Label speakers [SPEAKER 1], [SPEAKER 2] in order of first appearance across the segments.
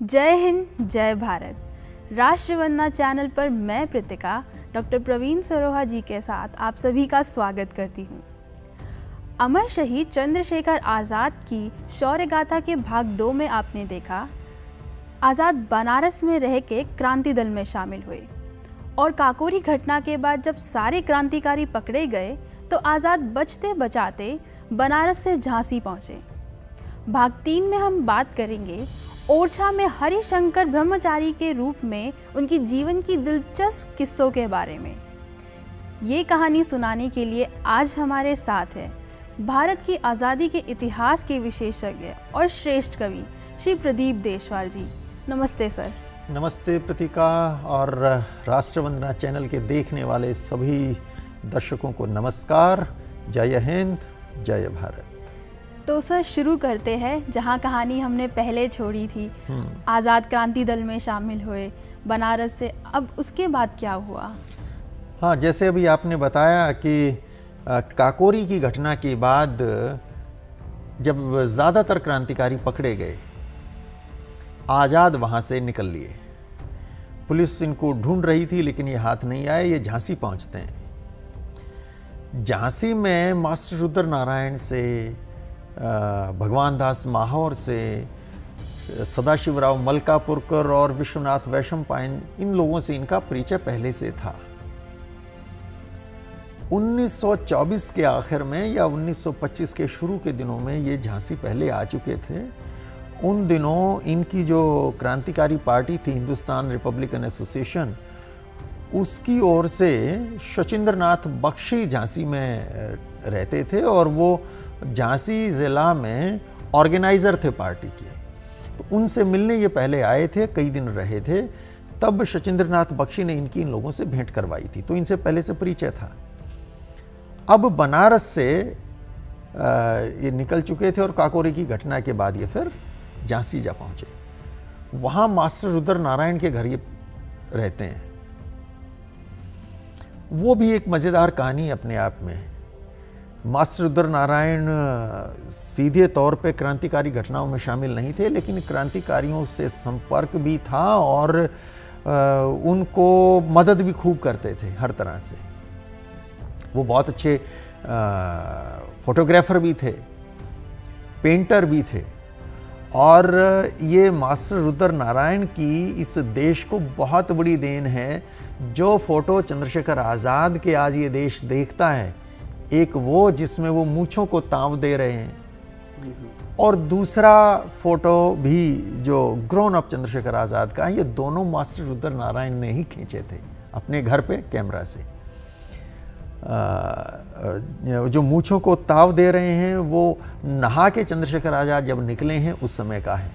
[SPEAKER 1] जय हिंद, जय भारत। राष्ट्रवंदना चैनल पर मैं प्रीतिका डॉक्टर प्रवीण सरोहा जी के साथ आप सभी का स्वागत करती हूँ। अमर शहीद चंद्रशेखर आज़ाद की शौर्य गाथा के भाग 2 में आपने देखा आज़ाद बनारस में रह के क्रांति दल में शामिल हुए और काकोरी घटना के बाद जब सारे क्रांतिकारी पकड़े गए तो आज़ाद बचते बचाते बनारस से झांसी पहुँचे। भाग 3 में हम बात करेंगे ओरछा में हरिशंकर ब्रह्मचारी के रूप में उनकी जीवन की दिलचस्प किस्सों के बारे में। ये कहानी सुनाने के लिए आज हमारे साथ है भारत की आज़ादी के इतिहास के विशेषज्ञ और श्रेष्ठ कवि श्री प्रदीप देशवाल जी। नमस्ते सर।
[SPEAKER 2] नमस्ते प्रीतिका और राष्ट्रवंदना चैनल के देखने वाले सभी दर्शकों को नमस्कार। जय हिंद, जय भारत।
[SPEAKER 1] तो सर शुरू करते हैं जहां कहानी हमने पहले छोड़ी थी। आज़ाद क्रांति दल में शामिल हुए बनारस से, अब उसके बाद क्या हुआ?
[SPEAKER 2] हाँ, जैसे अभी आपने बताया कि काकोरी की घटना के बाद जब ज़्यादातर क्रांतिकारी पकड़े गए, आज़ाद वहाँ से निकल लिए। पुलिस इनको ढूंढ रही थी लेकिन ये हाथ नहीं आए। ये झांसी पहुँचते हैं। झांसी में मास्टर रुद्र नारायण से, भगवान दास माहौर से, सदाशिवराव मलकापुरकर और विश्वनाथ वैशंपायन, इन लोगों से इनका परिचय पहले से था। 1924 के आखिर में या 1925 के शुरू के दिनों में ये झांसी पहले आ चुके थे। उन दिनों इनकी जो क्रांतिकारी पार्टी थी, हिंदुस्तान रिपब्लिकन एसोसिएशन, उसकी ओर से शचींद्रनाथ बख्शी झांसी में रहते थे और वो झांसी ज़िला में ऑर्गेनाइज़र थे पार्टी के। तो उनसे मिलने ये पहले आए थे, कई दिन रहे थे। तब शचींद्रनाथ बख्शी ने इन लोगों से भेंट करवाई थी, तो इनसे पहले से परिचय था। अब बनारस से ये निकल चुके थे और काकोरी की घटना के बाद ये फिर झांसी जा पहुँचे। वहाँ मास्टर रुद्र नारायण के घर ये रहते हैं। वो भी एक मज़ेदार कहानी अपने आप में। मास्टर रुद्र नारायण सीधे तौर पे क्रांतिकारी घटनाओं में शामिल नहीं थे, लेकिन क्रांतिकारियों से संपर्क भी था और उनको मदद भी खूब करते थे हर तरह से। वो बहुत अच्छे फोटोग्राफर भी थे, पेंटर भी थे। और ये मास्टर रुद्र नारायण की इस देश को बहुत बड़ी देन है। जो फोटो चंद्रशेखर आज़ाद के आज ये देश देखता है, एक वो जिसमें वो मूंछों को ताव दे रहे हैं, और दूसरा फोटो भी जो ग्रोन अप चंद्रशेखर आज़ाद का है, ये दोनों मास्टर रुद्र नारायण ने ही खींचे थे अपने घर पे कैमरा से। जो मूंछों को ताव दे रहे हैं वो नहा के चंद्रशेखर आज़ाद जब निकले हैं उस समय का है।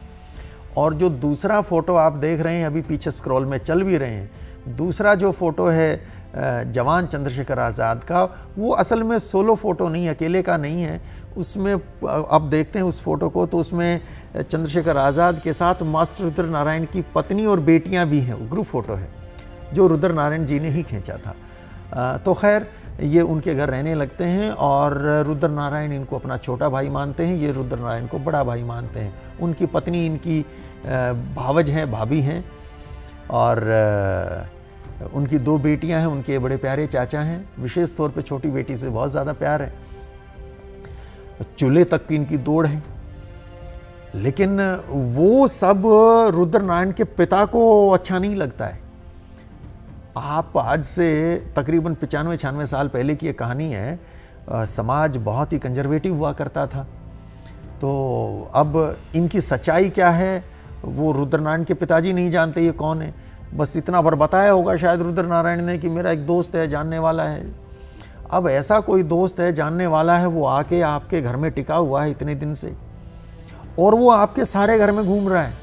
[SPEAKER 2] और जो दूसरा फोटो आप देख रहे हैं, अभी पीछे स्क्रॉल में चल भी रहे हैं, दूसरा जो फोटो है जवान चंद्रशेखर आज़ाद का, वो असल में सोलो फोटो नहीं, अकेले का नहीं है। उसमें आप देखते हैं उस फोटो को, तो उसमें चंद्रशेखर आज़ाद के साथ मास्टर रुद्र नारायण की पत्नी और बेटियां भी हैं। वो ग्रुप फोटो है जो रुद्र नारायण जी ने ही खींचा था। तो खैर ये उनके घर रहने लगते हैं और रुद्र नारायण इनको अपना छोटा भाई मानते हैं, ये रुद्र नारायण को बड़ा भाई मानते हैं। उनकी पत्नी इनकी भावज हैं, भाभी हैं, और उनकी 2 बेटियां हैं, उनके बड़े प्यारे चाचा हैं। विशेष तौर पे छोटी बेटी से बहुत ज़्यादा प्यार है। चूल्हे तक की इनकी दौड़ है। लेकिन वो सब रुद्र नारायण के पिता को अच्छा नहीं लगता है। आप आज से तकरीबन 95-96 साल पहले की ये कहानी है। समाज बहुत ही कंजर्वेटिव हुआ करता था। तो अब इनकी सच्चाई क्या है वो रुद्र नारायण के पिताजी नहीं जानते ये कौन है। बस इतना भर बताया होगा शायद रुद्र नारायण ने कि मेरा एक दोस्त है, जानने वाला है। अब ऐसा कोई दोस्त है, जानने वाला है, वो आके आपके घर में टिका हुआ है इतने दिन से, और वो आपके सारे घर में घूम रहा है।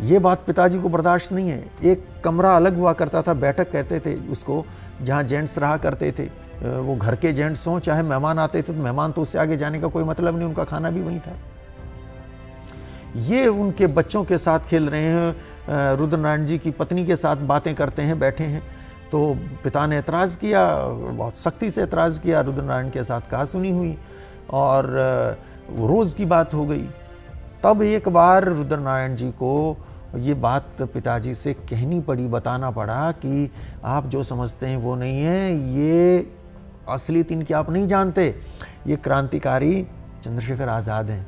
[SPEAKER 2] ये बात पिताजी को बर्दाश्त नहीं है। एक कमरा अलग हुआ करता था, बैठक कहते थे उसको, जहाँ जेंट्स रहा करते थे। वो घर के जेंट्स हों, चाहे मेहमान आते थे तो मेहमान तो उससे आगे जाने का कोई मतलब नहीं, उनका खाना भी वहीं था। ये उनके बच्चों के साथ खेल रहे हैं, रुद्र नारायण जी की पत्नी के साथ बातें करते हैं, बैठे हैं। तो पिता ने एतराज़ किया, बहुत सख्ती से एतराज़ किया। रुद्र नारायण के साथ कहा सुनी हुई और रोज़ की बात हो गई। तब एक बार रुद्रनारायण जी को ये बात पिताजी से कहनी पड़ी, बताना पड़ा कि आप जो समझते हैं वो नहीं है, ये असलियत इनकी आप नहीं जानते, ये क्रांतिकारी चंद्रशेखर आज़ाद हैं।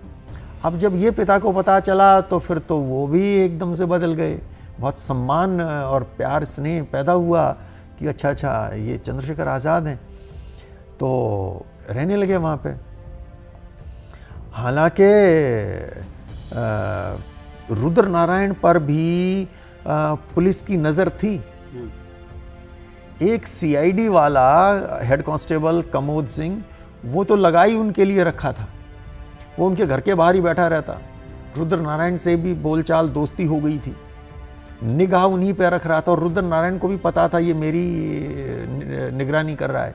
[SPEAKER 2] अब जब ये पिता को पता चला तो फिर तो वो भी एकदम से बदल गए, बहुत सम्मान और प्यार स्नेह पैदा हुआ कि अच्छा ये चंद्रशेखर आज़ाद हैं, तो रहने लगे वहाँ पे। हालांकि रुद्रनारायण पर भी पुलिस की नज़र थी। एक सीआईडी वाला हेड कांस्टेबल कमोद सिंह, वो तो लगाई उनके लिए रखा था, वो उनके घर के बाहर ही बैठा रहता। रुद्रनारायण से भी बोलचाल दोस्ती हो गई थी, निगाह उन्हीं पे रख रहा था, और रुद्रनारायण को भी पता था ये मेरी निगरानी कर रहा है,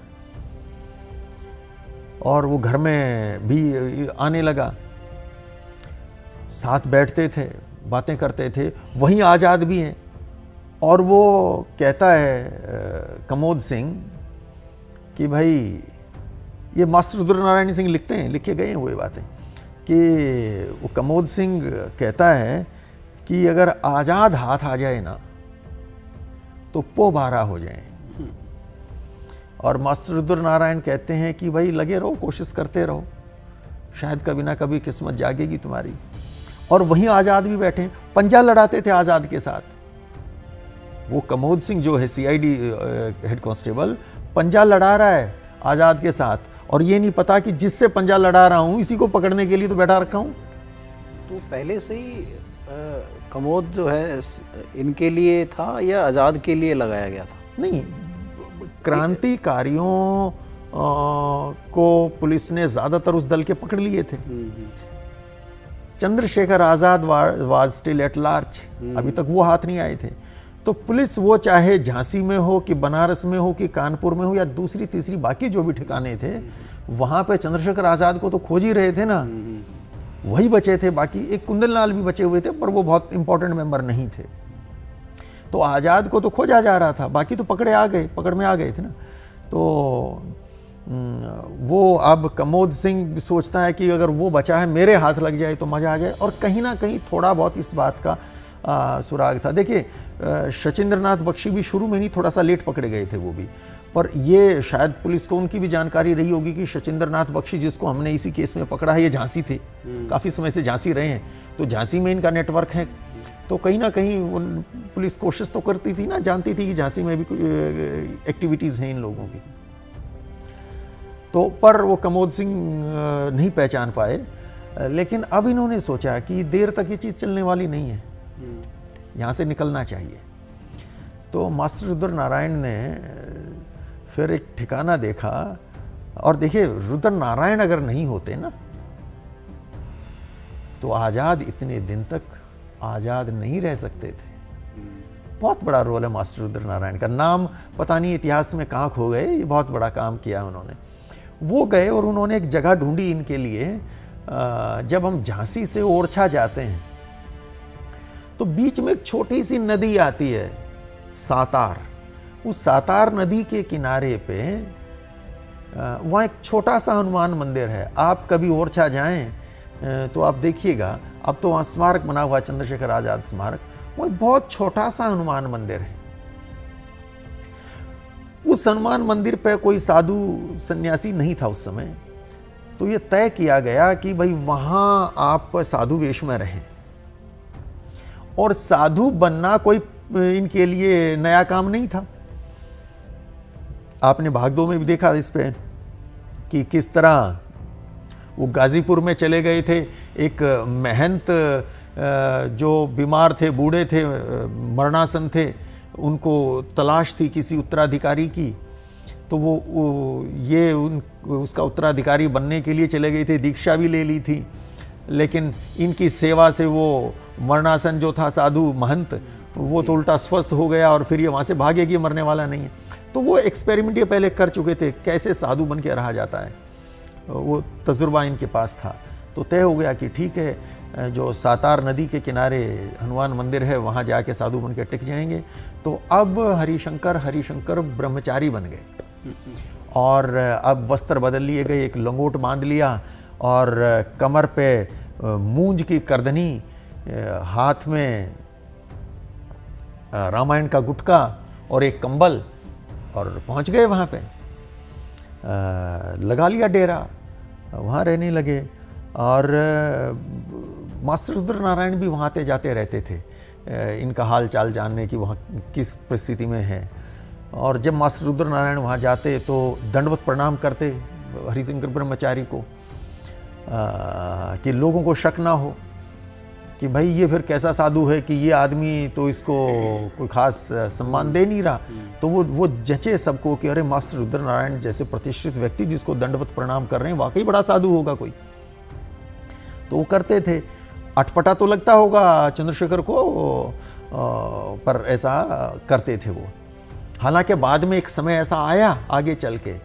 [SPEAKER 2] और वो घर में भी आने लगा, साथ बैठते थे, बातें करते थे। वहीं आज़ाद भी हैं, और वो कहता है कमोद सिंह कि भाई, ये मास्टर रुद्रनारायण सिंह लिखते हैं, लिखे गए हैं वो ये बातें, कि वो कमोद सिंह कहता है कि अगर आज़ाद हाथ आ जाए ना तो पोबारा हो जाए। और मास्टर रुद्रनारायण कहते हैं कि भाई लगे रहो, कोशिश करते रहो, शायद कभी ना कभी किस्मत जागेगी तुम्हारी। और वहीं आज़ाद भी बैठे, पंजा लड़ाते थे आज़ाद के साथ। वो कमोद सिंह जो है सीआईडी हेड कांस्टेबल, पंजा लड़ा रहा है आज़ाद के साथ, और ये नहीं पता कि जिससे पंजा लड़ा रहा हूँ इसी को पकड़ने के लिए तो बैठा रखा हूँ।
[SPEAKER 3] तो पहले से ही कमोद जो है इनके लिए था या आज़ाद के लिए लगाया गया था?
[SPEAKER 2] नहीं, क्रांतिकारियों को पुलिस ने ज़्यादातर उस दल के पकड़ लिए थे। Chandrashekhar Azad was still at large, अभी तक वो हाथ नहीं आए थे। तो पुलिस वो चाहे झांसी में हो कि बनारस में हो कि कानपुर में हो या दूसरी तीसरी बाकी जो भी ठिकाने थे, वहाँ पे चंद्रशेखर आज़ाद को तो खोज ही रहे थे ना, वही बचे थे। बाकी एक कुंदन लाल भी बचे हुए थे, पर वो बहुत इंपॉर्टेंट मेंबर नहीं थे। तो आज़ाद को तो खोजा जा रहा था, बाकी तो पकड़ में आ गए थे ना। तो वो अब कमोद सिंह सोचता है कि अगर वो बचा है, मेरे हाथ लग जाए तो मज़ा आ जाए। और कहीं ना कहीं थोड़ा बहुत इस बात का सुराग था। देखिए, शचीन्द्रनाथ बख्शी भी शुरू में नहीं, थोड़ा सा लेट पकड़े गए थे वो भी, पर ये शायद पुलिस को उनकी भी जानकारी रही होगी कि शचीन्द्रनाथ बख्शी, जिसको हमने इसी केस में पकड़ा है, ये झांसी थे, काफ़ी समय से झांसी रहे हैं, तो झांसी में इनका नेटवर्क है। तो कहीं ना कहीं पुलिस कोशिश तो करती थी ना, जानती थी कि झांसी में भी कोई एक्टिविटीज़ हैं इन लोगों की। तो पर वो कमोद सिंह नहीं पहचान पाए। लेकिन अब इन्होंने सोचा कि देर तक ये चीज़ चलने वाली नहीं है, यहाँ से निकलना चाहिए। तो मास्टर रुद्रनारायण ने फिर एक ठिकाना देखा। और देखिए, रुद्रनारायण अगर नहीं होते ना तो आज़ाद इतने दिन तक आज़ाद नहीं रह सकते थे। बहुत बड़ा रोल है मास्टर रुद्रनारायण का, नाम पता नहीं इतिहास में कहाँ खो गए, ये बहुत बड़ा काम किया उन्होंने। वो गए और उन्होंने एक जगह ढूंढी इनके लिए। जब हम झांसी से ओरछा जाते हैं तो बीच में एक छोटी सी नदी आती है, सातार। उस सातार नदी के किनारे पे वहाँ एक छोटा सा हनुमान मंदिर है। आप कभी ओरछा जाएं तो आप देखिएगा, अब तो वहाँ स्मारक बना हुआ, चंद्रशेखर आज़ाद स्मारक। वो बहुत छोटा सा हनुमान मंदिर है। उस हनुमान मंदिर पे कोई साधु सन्यासी नहीं था उस समय, तो ये तय किया गया कि भाई वहाँ आप साधु वेश में रहें। और साधु बनना कोई इनके लिए नया काम नहीं था। आपने भाग 2 में भी देखा इस पे कि किस तरह वो गाजीपुर में चले गए थे। एक महंत जो बीमार थे, बूढ़े थे, मरणासन थे, उनको तलाश थी किसी उत्तराधिकारी की, तो वो ये उसका उत्तराधिकारी बनने के लिए चले गए थे, दीक्षा भी ले ली थी। लेकिन इनकी सेवा से वो मरणासन जो था साधु महंत, वो तो उल्टा स्वस्थ हो गया और फिर ये वहाँ से भागे कि मरने वाला नहीं है। तो वो एक्सपेरिमेंट ये पहले कर चुके थे, कैसे साधु बन के रहा जाता है, वो तजुर्बा इनके पास था। तो तय हो गया कि ठीक है, जो सातार नदी के किनारे हनुमान मंदिर है, वहाँ जाके साधु बन के टिक जाएंगे। तो अब हरिशंकर ब्रह्मचारी बन गए और अब वस्त्र बदल लिए गए, एक लंगोट बांध लिया और कमर पे मूंज की करदनी, हाथ में रामायण का गुटका और एक कंबल, और पहुंच गए वहाँ पे। लगा लिया डेरा, वहाँ रहने लगे। और मास्टर रुद्र नारायण भी वहाँ आते जाते रहते थे इनका हाल चाल जानने की वहाँ किस परिस्थिति में है। और जब मास्टर रुद्र नारायण वहाँ जाते तो दंडवत प्रणाम करते हरिशंकर ब्रह्मचारी को, कि लोगों को शक ना हो कि भाई ये फिर कैसा साधु है कि ये आदमी तो इसको कोई खास सम्मान दे नहीं रहा। तो वो जचे सबको कि अरे मास्टर रुद्र नारायण जैसे प्रतिष्ठित व्यक्ति जिसको दंडवत प्रणाम कर रहे हैं, वाकई बड़ा साधु होगा कोई। तो वो करते थे। अटपटा तो लगता होगा चंद्रशेखर को, पर ऐसा करते थे वो। हालांकि बाद में एक समय ऐसा आया आगे चल के,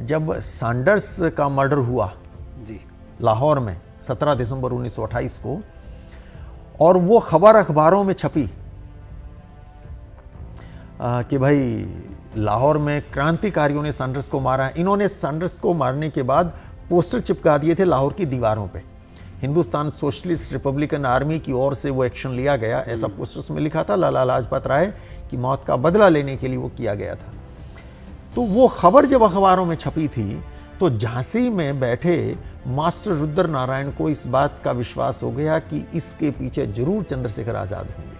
[SPEAKER 2] जब सैंडर्स का मर्डर हुआ
[SPEAKER 3] जी
[SPEAKER 2] लाहौर में 17 दिसंबर 1928 को, और वो खबर अखबारों में छपी कि भाई लाहौर में क्रांतिकारियों ने सैंडर्स को मारा। इन्होंने सैंडर्स को मारने के बाद पोस्टर चिपका दिए थे लाहौर की दीवारों पे। हिंदुस्तान सोशलिस्ट रिपब्लिकन आर्मी की ओर से वो एक्शन लिया गया, ऐसा पोस्टर्स में लिखा था। लाला लाजपत राय की मौत का बदला लेने के लिए वो किया गया था। तो वो खबर जब अखबारों में छपी थी तो झांसी में बैठे मास्टर रुद्र नारायण को इस बात का विश्वास हो गया कि इसके पीछे जरूर चंद्रशेखर आजाद होंगे।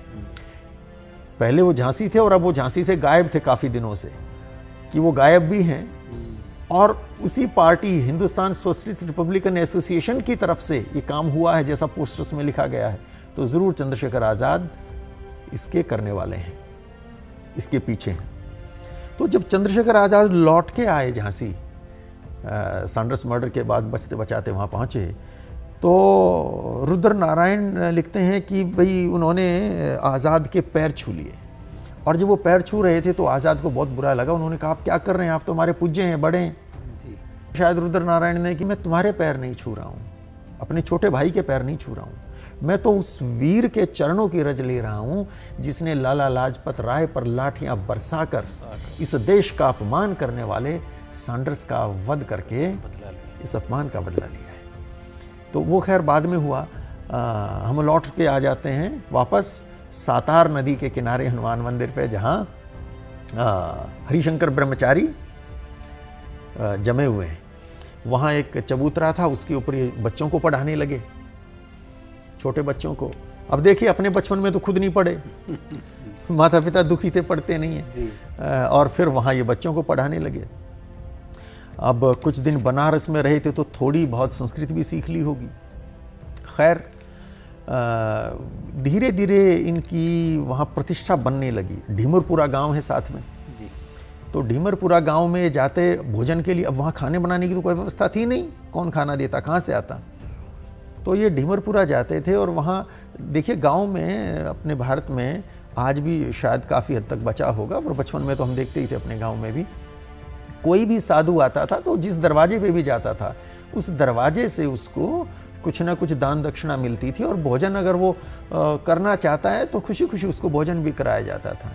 [SPEAKER 2] पहले वो झांसी थे और अब वो झांसी से गायब थे काफी दिनों से, कि वो गायब भी हैं। और उसी party Hindustan socialist Republican association की तरफ से ये काम हुआ है जैसा पोस्टर्स में लिखा गया है। तो जरूर चंद्रशेखर आजाद इसके करने वाले हैं, इसके पीछे हैं। तो जब चंद्रशेखर आजाद लौट के आए झांसी, सैंडर्स मर्डर के बाद बचते बचाते वहाँ पहुँचे, तो रुद्र नारायण लिखते हैं कि भाई उन्होंने आज़ाद के पैर छू लिए। और जब वो पैर छू रहे थे तो आज़ाद को बहुत बुरा लगा। उन्होंने कहा आप क्या कर रहे हैं, आप तो हमारे पूज्य हैं, बड़े हैं। शायद रुद्र नारायण ने कि मैं तुम्हारे पैर नहीं छू रहा हूँ, अपने छोटे भाई के पैर नहीं छू रहा हूँ, मैं तो उस वीर के चरणों की रज ले रहा हूँ जिसने लाला लाजपत राय पर लाठियाँ बरसाकर इस देश का अपमान करने वाले सैंडर्स का वध करके इस अपमान का बदला लिया है। तो वो खैर बाद में हुआ। हम लौट के आ जाते हैं वापस सातार नदी के किनारे हनुमान मंदिर पे, जहाँ हरिशंकर ब्रह्मचारी जमे हुए हैं। वहाँ एक चबूतरा था, उसके ऊपर ये बच्चों को पढ़ाने लगे, छोटे बच्चों को। अब देखिए अपने बचपन में तो खुद नहीं पढ़े, माता पिता दुखी थे, पढ़ते नहीं है। और फिर वहाँ ये बच्चों को पढ़ाने लगे। अब कुछ दिन बनारस में रहे थे तो थोड़ी बहुत संस्कृत भी सीख ली होगी। खैर धीरे धीरे इनकी वहाँ प्रतिष्ठा बनने लगी। ढीमरपुरा गांव है साथ में जी। तो ढीमरपुरा गांव में जाते भोजन के लिए, अब वहाँ खाने बनाने की तो कोई व्यवस्था थी नहीं, कौन खाना देता, कहाँ से आता। तो ये ढीमरपुरा जाते थे और वहाँ देखिए गांव में अपने भारत में आज भी शायद काफ़ी हद तक बचा होगा, पर बचपन में तो हम देखते ही थे अपने गाँव में भी। कोई भी साधु आता था तो जिस दरवाजे पे भी जाता था उस दरवाजे से उसको कुछ ना कुछ दान दक्षिणा मिलती थी। और भोजन अगर वो करना चाहता है तो खुशी खुशी उसको भोजन भी कराया जाता था।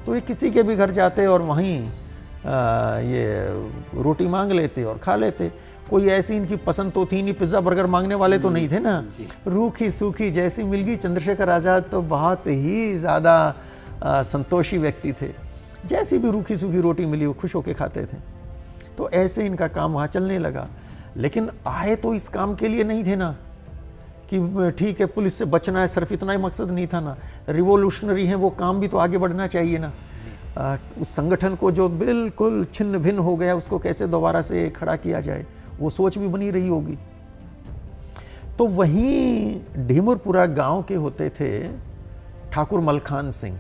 [SPEAKER 2] तो ये किसी के भी घर जाते और वहीं ये रोटी मांग लेते और खा लेते। कोई ऐसी इनकी पसंद तो थी नहीं, पिज़्ज़ा बर्गर मांगने वाले तो नहीं थे ना। रूखी सूखी जैसी मिल गई। चंद्रशेखर आज़ाद तो बहुत ही ज़्यादा संतोषी व्यक्ति थे, जैसी भी रूखी सूखी रोटी मिली वो खुश होकर खाते थे। तो ऐसे इनका काम वहाँ चलने लगा। लेकिन आए तो इस काम के लिए नहीं थे ना कि ठीक है पुलिस से बचना है, सिर्फ इतना ही मकसद नहीं था ना। रिवोल्यूशनरी हैं वो, काम भी तो आगे बढ़ना चाहिए ना। उस संगठन को जो बिल्कुल छिन्न भिन्न हो गया उसको कैसे दोबारा से खड़ा किया जाए, वो सोच भी बनी रही होगी। तो वहीं ढीमरपुरा गांव के होते थे ठाकुर मलखान सिंह।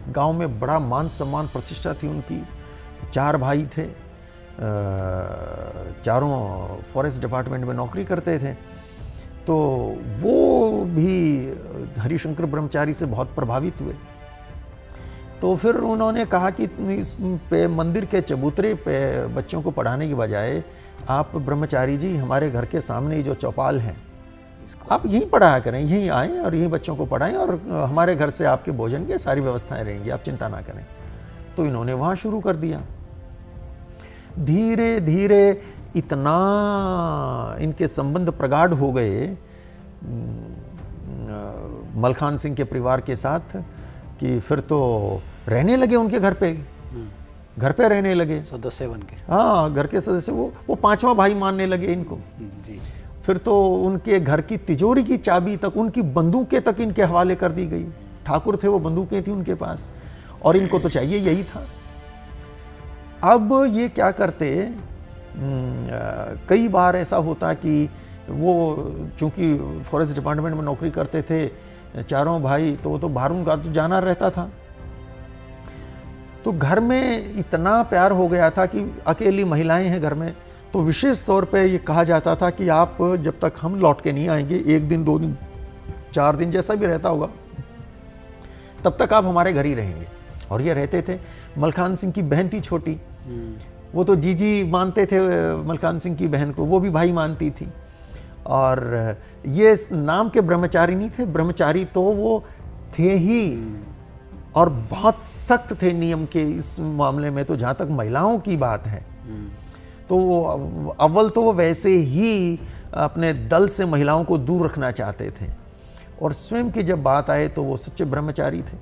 [SPEAKER 2] गांव में बड़ा मान सम्मान प्रतिष्ठा थी उनकी। 4 भाई थे, चारों फॉरेस्ट डिपार्टमेंट में नौकरी करते थे। तो वो भी हरिशंकर ब्रह्मचारी से बहुत प्रभावित हुए। तो फिर उन्होंने कहा कि इस पे मंदिर के चबूतरे पे बच्चों को पढ़ाने की बजाय आप ब्रह्मचारी जी हमारे घर के सामने ही जो चौपाल है आप यहीं पढ़ाया करें, यहीं आएँ और यहीं बच्चों को पढ़ाएं और हमारे घर से आपके भोजन की सारी व्यवस्थाएं रहेंगी, आप चिंता ना करें। तो इन्होंने वहाँ शुरू कर दिया। धीरे धीरे इतना इनके संबंध प्रगाढ़ हो गए मलखान सिंह के परिवार के साथ कि फिर तो रहने लगे उनके घर पे रहने लगे
[SPEAKER 3] सदस्य बन के।
[SPEAKER 2] हाँ, घर के सदस्य, वो पांचवा भाई मानने लगे इनको।
[SPEAKER 3] जी।
[SPEAKER 2] फिर तो उनके घर की तिजोरी की चाबी तक, उनकी बंदूकें तक इनके हवाले कर दी गई। ठाकुर थे, वो बंदूकें थी उनके पास, और इनको तो चाहिए यही था। अब ये क्या करते, कई बार ऐसा होता कि वो चूंकि फॉरेस्ट डिपार्टमेंट में नौकरी करते थे चारों भाई, तो वो तो बाहर उनका तो जाना रहता था। तो घर में इतना प्यार हो गया था कि अकेली महिलाएं हैं घर में, तो विशेष तौर पे ये कहा जाता था कि आप जब तक हम लौट के नहीं आएंगे, 1 दिन 2 दिन 4 दिन जैसा भी रहता होगा, तब तक आप हमारे घर ही रहेंगे। और ये रहते थे। मलखान सिंह की बहन थी छोटी, वो तो जीजी मानते थे मलखान सिंह की बहन को, वो भी भाई मानती थी। और ये नाम के ब्रह्मचारी नहीं थे, ब्रह्मचारी तो वो थे ही, और बहुत सख्त थे नियम के इस मामले में। तो जहाँ तक महिलाओं की बात है, तो वो अव्वल तो वो वैसे ही अपने दल से महिलाओं को दूर रखना चाहते थे, और स्वयं की जब बात आए तो वो सच्चे ब्रह्मचारी थे।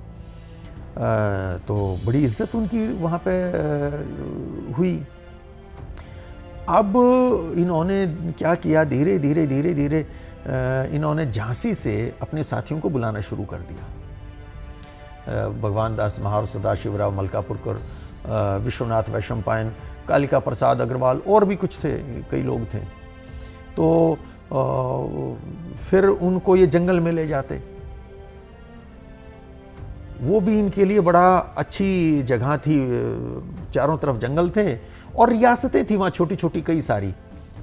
[SPEAKER 2] तो बड़ी इज्जत उनकी वहाँ पे हुई। अब इन्होंने क्या किया, धीरे धीरे धीरे धीरे इन्होंने झांसी से अपने साथियों को बुलाना शुरू कर दिया। भगवान दास महावर, सदाशिवराव मलकापुरकर, विश्वनाथ वैशंपायन, कालिका प्रसाद अग्रवाल, और भी कुछ थे, कई लोग थे। तो फिर उनको ये जंगल में ले जाते। वो भी इनके लिए बड़ा अच्छी जगह थी, चारों तरफ जंगल थे और रियासतें थी वहाँ छोटी छोटी कई सारी।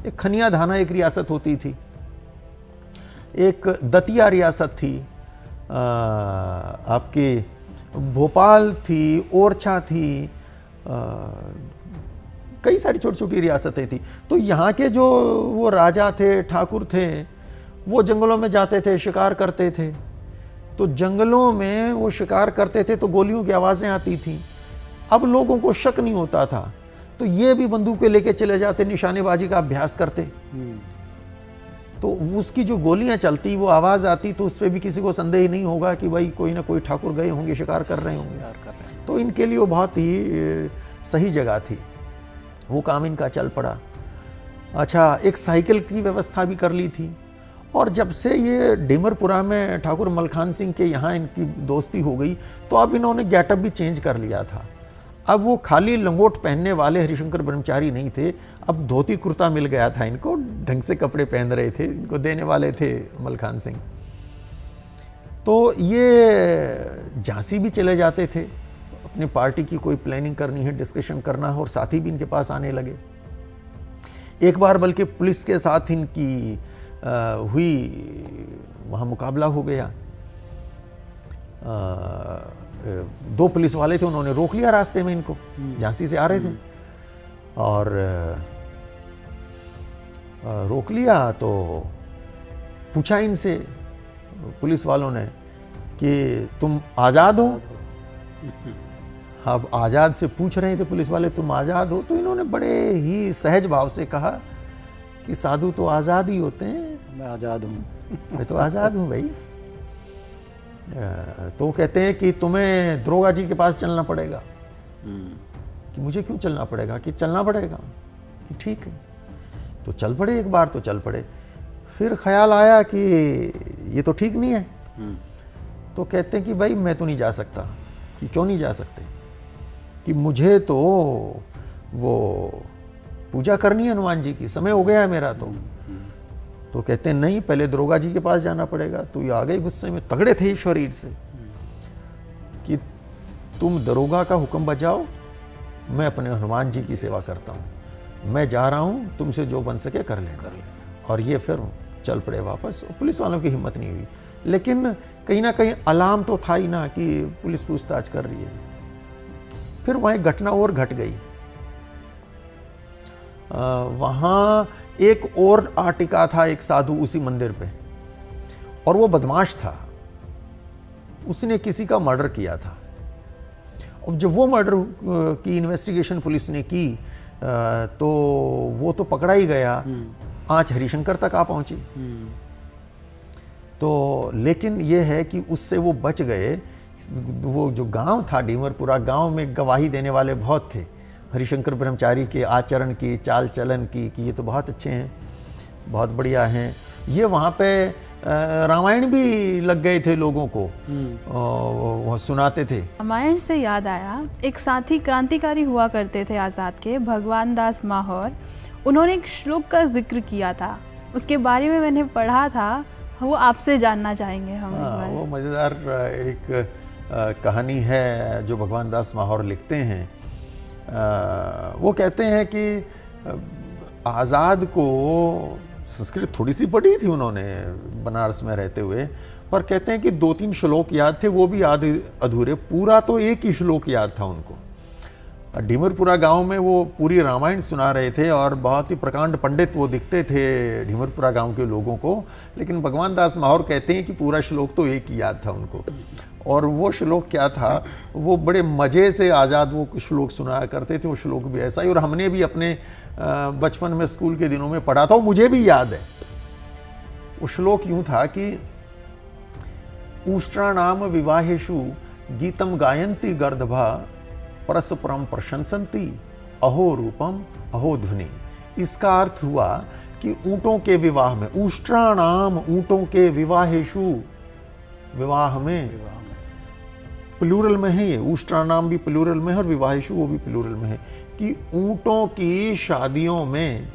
[SPEAKER 2] एक खनिया धाना एक रियासत होती थी, एक दतिया रियासत थी, आपके भोपाल थी, ओरछा थी, कई सारी छोटी छोटी रियासतें थी। तो यहाँ के जो वो राजा थे, ठाकुर थे, वो जंगलों में जाते थे, शिकार करते थे। तो जंगलों में वो शिकार करते थे तो गोलियों की आवाज़ें आती थीं। अब लोगों को शक नहीं होता था, तो ये भी बंदूकें लेके चले जाते, निशानेबाजी का अभ्यास करते। तो उसकी जो गोलियां चलती, वो आवाज़ आती, तो उस पर भी किसी को संदेह नहीं होगा कि भाई कोई ना कोई ठाकुर गए होंगे, शिकार कर रहे होंगे। तो इनके लिए वो बहुत ही सही जगह थी। वो काम इनका चल पड़ा। अच्छा, एक साइकिल की व्यवस्था भी कर ली थी। और जब से ये डीमरपुरा में ठाकुर मलखान सिंह के यहाँ इनकी दोस्ती हो गई, तो अब इन्होंने गेटअप भी चेंज कर लिया था। अब वो खाली लंगोट पहनने वाले हरिशंकर ब्रह्मचारी नहीं थे, अब धोती कुर्ता मिल गया था इनको, ढंग से कपड़े पहन रहे थे, इनको देने वाले थे मलखान सिंह। तो ये झांसी भी चले जाते थे, अपनी पार्टी की कोई प्लानिंग करनी है, डिस्कशन करना है, और साथी भी इनके पास आने लगे। एक बार बल्कि पुलिस के साथ इनकी हुई, वहाँ मुकाबला हो गया। 2 पुलिस वाले थे, उन्होंने रोक लिया रास्ते में इनको, झांसी से आ रहे थे, और रोक लिया। तो पूछा इनसे पुलिस वालों ने कि तुम आज़ाद हो? अब आज़ाद से पूछ रहे थे पुलिस वाले, तुम आज़ाद हो? तो इन्होंने बड़े ही सहज भाव से कहा कि साधु तो आज़ाद ही होते हैं,
[SPEAKER 3] मैं आज़ाद हूँ,
[SPEAKER 2] मैं तो आज़ाद हूँ भाई। तो कहते हैं कि तुम्हें दरोगा जी के पास चलना पड़ेगा। कि मुझे क्यों चलना पड़ेगा? कि चलना पड़ेगा। कि ठीक है। तो चल पड़े, एक बार तो चल पड़े। फिर ख्याल आया कि ये तो ठीक नहीं है। तो कहते हैं कि भाई मैं तो नहीं जा सकता। कि क्यों नहीं जा सकते? कि मुझे तो वो पूजा करनी है हनुमान जी की, समय हो गया है मेरा। तो कहते हैं नहीं, पहले दरोगा जी के पास जाना पड़ेगा। तो ये आ गए गुस्से में, तगड़े थे शरीर से, कि तुम दरोगा का हुक्म बजाओ, मैं अपने हनुमान जी की सेवा करता हूँ, मैं जा रहा हूँ, तुमसे जो बन सके कर ले। और ये फिर चल पड़े वापस। पुलिस वालों की हिम्मत नहीं हुई, लेकिन कहीं ना कहीं अलार्म तो था ही ना कि पुलिस पूछताछ कर रही है। फिर वहाँ एक घटना और घट गई। वहाँ एक और आटिका था, एक साधु उसी मंदिर पे, और वो बदमाश था। उसने किसी का मर्डर किया था। और जब वो मर्डर की इन्वेस्टिगेशन पुलिस ने की, तो वो तो पकड़ा ही गया। आंच हरिशंकर तक आ पहुंची। तो लेकिन ये है कि उससे वो बच गए। वो जो गांव था डीमरपुरा, गांव में गवाही देने वाले बहुत थे हरिशंकर ब्रह्मचारी के आचरण की, चाल चलन की, कि ये तो बहुत अच्छे हैं, बहुत बढ़िया हैं। ये वहाँ पे रामायण भी लग गए थे लोगों को, वो सुनाते थे।
[SPEAKER 1] रामायण से याद आया, एक साथी क्रांतिकारी हुआ करते थे आज़ाद के, भगवान दास माहौर। उन्होंने एक श्लोक का जिक्र किया था, उसके बारे में मैंने पढ़ा था, वो आपसे जानना चाहेंगे हम।
[SPEAKER 2] वो मज़ेदार एक कहानी है जो भगवान दास माहौर लिखते हैं। वो कहते हैं कि आज़ाद को संस्कृत थोड़ी सी पढ़ी थी उन्होंने बनारस में रहते हुए, पर कहते हैं कि 2-3 श्लोक याद थे, वो भी आधे अधूरे, पूरा तो एक ही श्लोक याद था उनको। डीमरपुरा गांव में वो पूरी रामायण सुना रहे थे और बहुत ही प्रकांड पंडित वो दिखते थे डीमरपुरा गांव के लोगों को, लेकिन भगवान दास माहौर कहते हैं कि पूरा श्लोक तो एक ही याद था उनको। और वो श्लोक क्या था, वो बड़े मज़े से आज़ाद वो श्लोक सुनाया करते थे। वो श्लोक भी ऐसा ही, और हमने भी अपने बचपन में स्कूल के दिनों में पढ़ा था, वो मुझे भी याद है। वो श्लोक यूं था कि उष्ट्राणाम विवाहेषु गीतम गायन्ति गर्दभा परस्परम प्रशंसन्ति अहो रूपम अहो ध्वनि। इसका अर्थ हुआ कि ऊंटों के विवाह में, उष्ट्राणाम ऊंटों के विवाहेषु, विवाह में प्लूरल में है ये, उष्ट्राणाम भी प्लूरल में है और विवाहेषु वो भी प्लूरल में है, कि ऊंटों की शादियों में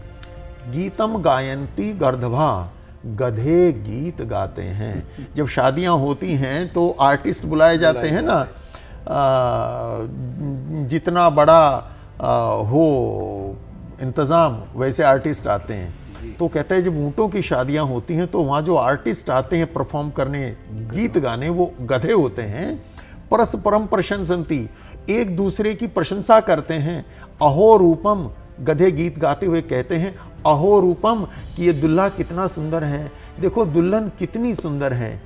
[SPEAKER 2] गीतम गायन्ति गर्दभा, गधे गीत गाते हैं। जब शादियां होती हैं तो आर्टिस्ट बुलाए जाते हैं ना, जितना बड़ा हो इंतज़ाम वैसे आर्टिस्ट आते हैं। तो कहते हैं जब ऊँटों की शादियां होती हैं तो वहाँ जो आर्टिस्ट आते हैं परफॉर्म करने, गीत गाने, वो गधे होते हैं। परस्परम प्रशंसन्ति, एक दूसरे की प्रशंसा करते हैं। अहो रूपम, गधे गीत गाते हुए कहते हैं अहो रूपम, कि ये दुल्हा कितना सुंदर है, देखो दुल्हन कितनी सुंदर है।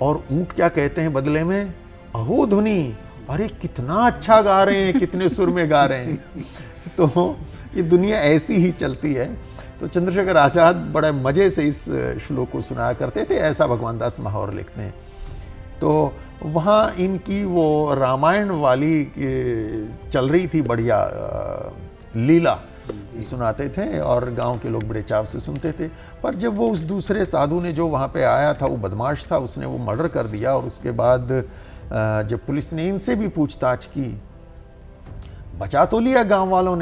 [SPEAKER 2] और ऊँट क्या कहते हैं बदले में, अहो ध्वनि, अरे कितना अच्छा गा रहे हैं, कितने सुर में गा रहे हैं। तो ये दुनिया ऐसी ही चलती है। तो चंद्रशेखर आज़ाद बड़े मज़े से इस श्लोक को सुनाया करते थे, ऐसा भगवान दास माहौर लिखते हैं। तो वहाँ इनकी वो रामायण वाली चल रही थी बढ़िया लीला सुनाते थे और गांव के लोग बड़े चाव से सुनते थे। पर जब वो उस दूसरे साधु ने जो वहाँ पे आया था, वो बदमाश था, उसने वो मर्डर कर दिया। और उसके बाद जब पुलिस ने इनसे भी पूछताछ की, बचा तो लिया गांव वालों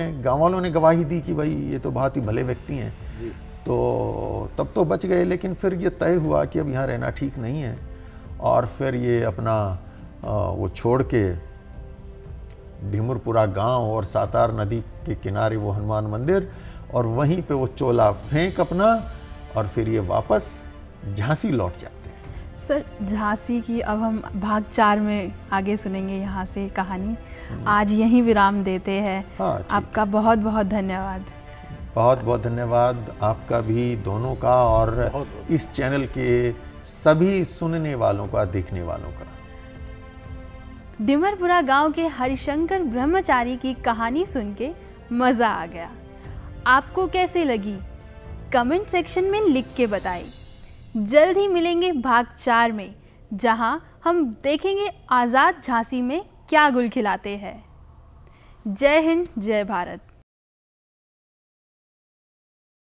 [SPEAKER 2] ने गवाही दी कि भाई ये तो बहुत ही भले व्यक्ति हैं, तो तब तो बच गए। लेकिन फिर ये तय हुआ कि अब यहाँ रहना ठीक नहीं है, और फिर ये अपना वो छोड़ के डीमरपुरा गांव और सातार नदी के किनारे वो हनुमान मंदिर, और वहीं पे वो चोला फेंक अपना, और फिर ये वापस झांसी लौट जाते हैं।
[SPEAKER 1] सर, झांसी की अब हम भाग 4 में आगे सुनेंगे यहाँ से कहानी। आज यहीं विराम देते हैं।
[SPEAKER 2] हाँ,
[SPEAKER 1] आपका बहुत बहुत धन्यवाद।
[SPEAKER 2] बहुत बहुत धन्यवाद आपका भी, दोनों का, और इस चैनल के सभी सुनने वालों का, देखने वालों का।
[SPEAKER 1] डीमरपुरा गांव के हरिशंकर ब्रह्मचारी की कहानी सुन के मज़ा आ गया। आपको कैसे लगी कमेंट सेक्शन में लिख के बताएं। जल्द ही मिलेंगे भाग 4 में, जहां हम देखेंगे आज़ाद झांसी में क्या गुल खिलाते हैं। जय हिंद, जय भारत।